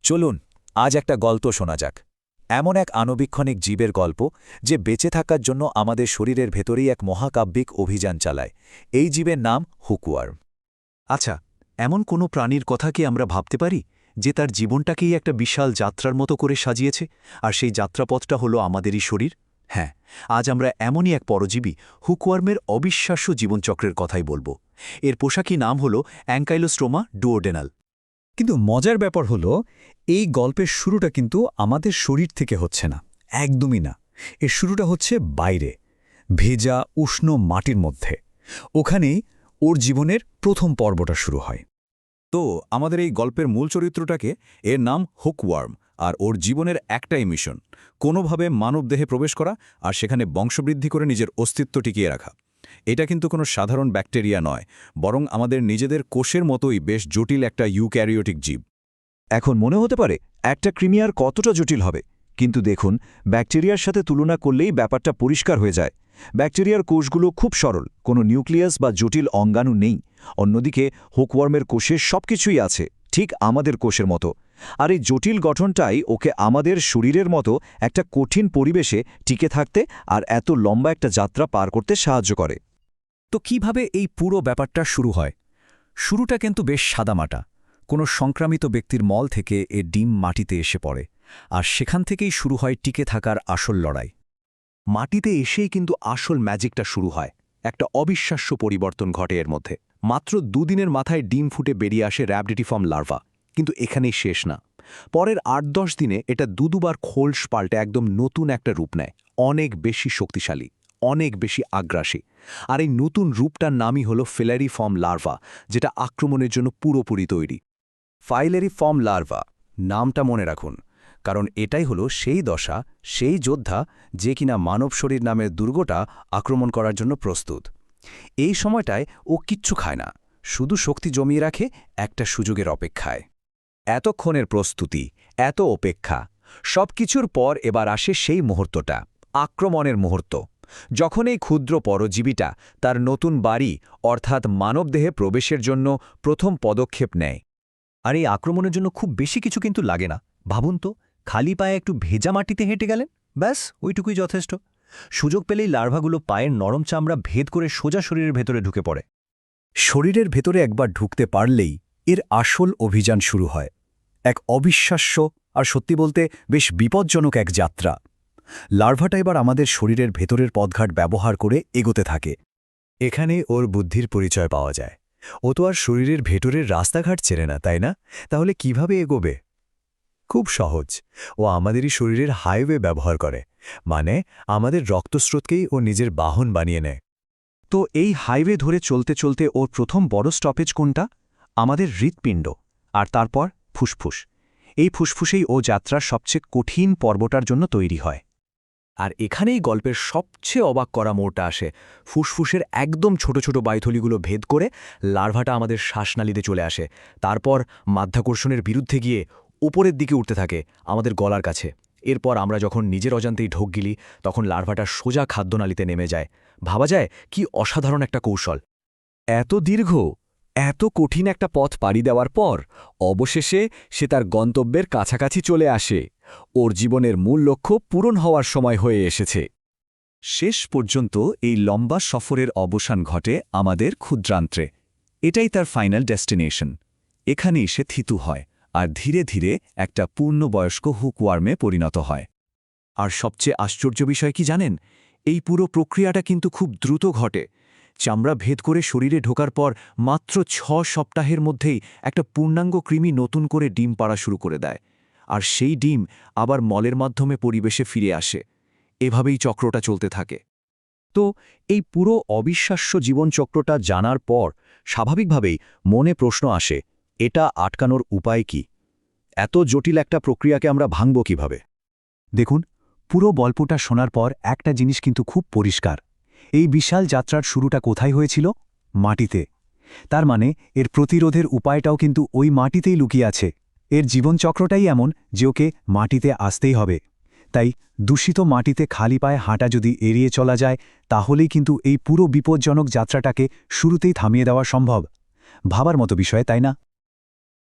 চলুন আজ একটা গল্প শোনা যাক। এমন এক আণুবীক্ষণিক জীবের গল্প যে বেঁচে থাকার জন্য আমাদের শরীরের ভেতরেই এক মহাকাব্যিক অভিযান চালায়। এই জীবের নাম হুকওয়ার্ম। আচ্ছা, এমন কোনো প্রাণীর কথা কি আমরা ভাবতে পারি যে তার জীবনটাকেই একটা বিশাল যাত্রার মতো করে সাজিয়েছে, আর সেই যাত্রাপথটা হলো আমাদেরই শরীর? হ্যাঁ, আজ আমরা এমনই এক পরজীবী হুকওয়ার্মের অবিশ্বাস্য জীবনচক্রের কথাই বলবো। এর পোশাকি নাম হলো অ্যাঙ্কাইলোস্ট্রোমা ডুওডেনাল। কিন্তু মজার ব্যাপার হলো এই গল্পের শুরুটা কিন্তু আমাদের শরীর থেকে হচ্ছে না, একদমই না। এর শুরুটা হচ্ছে বাইরে, ভেজা উষ্ণ মাটির মধ্যে। ওখানেই ওর জীবনের প্রথম পর্বটা শুরু হয়। তো আমাদের এই গল্পের মূল চরিত্রটাকে, এর নাম হুকওয়ার্ম, আর ওর জীবনের একটাই মিশন, কোনোভাবে মানবদেহে প্রবেশ করা আর সেখানে বংশবৃদ্ধি করে নিজের অস্তিত্ব টিকিয়ে রাখা। এটা কিন্তু কোনো সাধারণ ব্যাকটেরিয়া নয়, বরং আমাদের নিজেদের কোষের মতোই বেশ জটিল একটা ইউক্যারিওটিক জীব। এখন মনে হতে পারে একটা ক্রিমিয়ার কতটা জটিল হবে, কিন্তু দেখুন, ব্যাকটেরিয়ার সাথে তুলনা করলেই ব্যাপারটা পরিষ্কার হয়ে যায়। ব্যাকটেরিয়ার কোষগুলো খুব সরল, কোনো নিউক্লিয়াস বা জটিল অঙ্গাণু নেই। অন্যদিকে হুকওয়ার্মের কোষে সবকিছুই আছে, ঠিক আমাদের কোষের মতো। আর এই জটিল গঠনটাই ওকে আমাদের শরীরের মতো একটা কঠিন পরিবেশে টিকে থাকতে আর এত লম্বা একটা যাত্রা পার করতে সাহায্য করে। তো কিভাবে এই পুরো ব্যাপারটা শুরু হয়? শুরুটা কিন্তু বেশ সাদামাটা। কোনো সংক্রামিত ব্যক্তির মল থেকে এ ডিম মাটিতে এসে পড়ে, আর সেখান থেকেই শুরু হয় টিকে থাকার আসল লড়াই। মাটিতে এসেই কিন্তু আসল ম্যাজিকটা শুরু হয়। একটা অবিশ্বাস্য পরিবর্তন ঘটে এর মধ্যে। মাত্র দুদিনের মাথায় ডিম ফুটে বেরিয়ে আসে র্যাবডিটিফর্ম লার্ভা। কিন্তু এখানেই শেষ না। পরের ৮-১০ দিনে এটা দুবার খোলস পাল্টে একদম নতুন একটা রূপ নেয়, অনেক বেশি শক্তিশালী, অনেক বেশি আগ্রাসী। আর এই নতুন রূপটার নামই হলো ফিলারিফর্ম লার্ভা, যেটা আক্রমণের জন্য পুরোপুরি তৈরি। ফাইলেরিফর্ম লার্ভা নামটা মনে রাখুন, কারণ এটাই হলো সেই দশা, সেই যোদ্ধা যে কিনা মানব শরীর নামের দুর্গটা আক্রমণ করার জন্য প্রস্তুত। এই সময়টায় ও কিচ্ছু খায় না, শুধু শক্তি জমিয়ে রাখে একটা সুযোগের অপেক্ষায়। এতক্ষণের প্রস্তুতি, এত অপেক্ষা, সবকিছুর পর এবার আসে সেই মুহূর্তটা, আক্রমণের মুহূর্ত, যখন এই ক্ষুদ্র পরজীবীটা তার নতুন বাড়ি অর্থাৎ মানবদেহে প্রবেশের জন্য প্রথম পদক্ষেপ নেয়। আর এই আক্রমণের জন্য খুব বেশি কিছু কিন্তু লাগে না। ভাবুন তো, খালি পায়ে একটু ভেজা মাটিতে হেঁটে গেলেন, ব্যাস ওইটুকুই যথেষ্ট। সুযোগ পেলেই লার্ভাগুলো পায়ের নরম চামড়া ভেদ করে সোজা শরীরের ভেতরে ঢুকে পড়ে। শরীরের ভেতরে একবার ঢুকতে পারলেই এর আসল অভিযান শুরু হয়। এক অবিশ্বাস্য আর সত্যি বলতে বেশ বিপজ্জনক এক যাত্রা। লার্ভাটা এবার আমাদের শরীরের ভেতরের পথঘাট ব্যবহার করে এগোতে থাকে। এখানে ওর বুদ্ধির পরিচয় পাওয়া যায়। ও তো আর শরীরের ভেতরের রাস্তাঘাট চেনে না, তাই না? তাহলে কিভাবে এগোবে? খুব সহজ, ও আমাদেরই শরীরের হাইওয়ে ব্যবহার করে, মানে আমাদের রক্তস্রোতকেই ও নিজের বাহন বানিয়ে নেয়। তো এই হাইওয়ে ধরে চলতে চলতে ওর প্রথম বড় স্টপেজ কোনটা? আমাদের হৃৎপিণ্ড, আর তারপর ফুসফুস। এই ফুসফুসেই ও যাত্রার সবচেয়ে কঠিন পর্বটার জন্য তৈরি হয়। আর এখানেই গল্পের সবচেয়ে অবাক করা মোড়টা আসে। ফুসফুসের একদম ছোট ছোট বায়ুথলিগুলো ভেদ করে লার্ভাটা আমাদের শ্বাসনালীতে চলে আসে, তারপর মাধ্যাকর্ষণের বিরুদ্ধে গিয়ে উপরের দিকে উঠতে থাকে আমাদের গলার কাছে। এরপর আমরা যখন নিজের অজান্তেই ঢোক গিলি, তখন লার্ভাটা সোজা খাদ্যনালীতে নেমে যায়। ভাবা যায় কি অসাধারণ একটা কৌশল। এত দীর্ঘ, এত কঠিন একটা পথ পাড়ি দেওয়ার পর অবশেষে সে তার গন্তব্যের কাছাকাছি চলে আসে। ওর জীবনের মূল লক্ষ্য পূরণ হওয়ার সময় হয়ে এসেছে। শেষ পর্যন্ত এই লম্বা সফরের অবসান ঘটে আমাদের ক্ষুদ্রান্ত্রে। এটাই তার ফাইনাল ডেস্টিনেশন। এখানেই সে থিতু হয় আর ধীরে ধীরে একটা পূর্ণবয়স্ক হুকওয়ার্মে পরিণত হয়। আর সবচেয়ে আশ্চর্য বিষয় কি জানেন? এই পুরো প্রক্রিয়াটা কিন্তু খুব দ্রুত ঘটে। চামড়া ভেদ করে শরীরে ঢোকার পর মাত্র ৬ সপ্তাহের মধ্যেই একটা পূর্ণাঙ্গ কৃমি নতুন করে ডিম পাড়া শুরু করে দেয়, আর সেই ডিম আবার মলের মাধ্যমে পরিবেশে ফিরে আসে। এভাবেই চক্রটা চলতে থাকে। তো এই পুরো অবিশ্বাস্য জীবনচক্রটা জানার পর স্বাভাবিকভাবেই মনে প্রশ্ন আসে, এটা আটকানোর উপায় কি? এত জটিল একটা প্রক্রিয়াকে আমরা ভাঙব কিভাবে? দেখুন, পুরো গল্পটা শোনার পর একটা জিনিস কিন্তু খুব পরিষ্কার। এই বিশাল যাত্রার শুরুটা কোথায় হয়েছিল? মাটিতে। তার মানে এর প্রতিরোধের উপায়টাও কিন্তু ওই মাটিতেই লুকিয়ে আছে। এর জীবনচক্রটাই এমন যে ওকে মাটিতে আসতেই হবে। তাই দূষিত মাটিতে খালি পায়ে হাঁটা যদি এড়িয়ে চলা যায়, তাহলেই কিন্তু এই পুরো বিপজ্জনক যাত্রাটাকে শুরুতেই থামিয়ে দেওয়া সম্ভব। ভাবার মতো বিষয়, তাই না?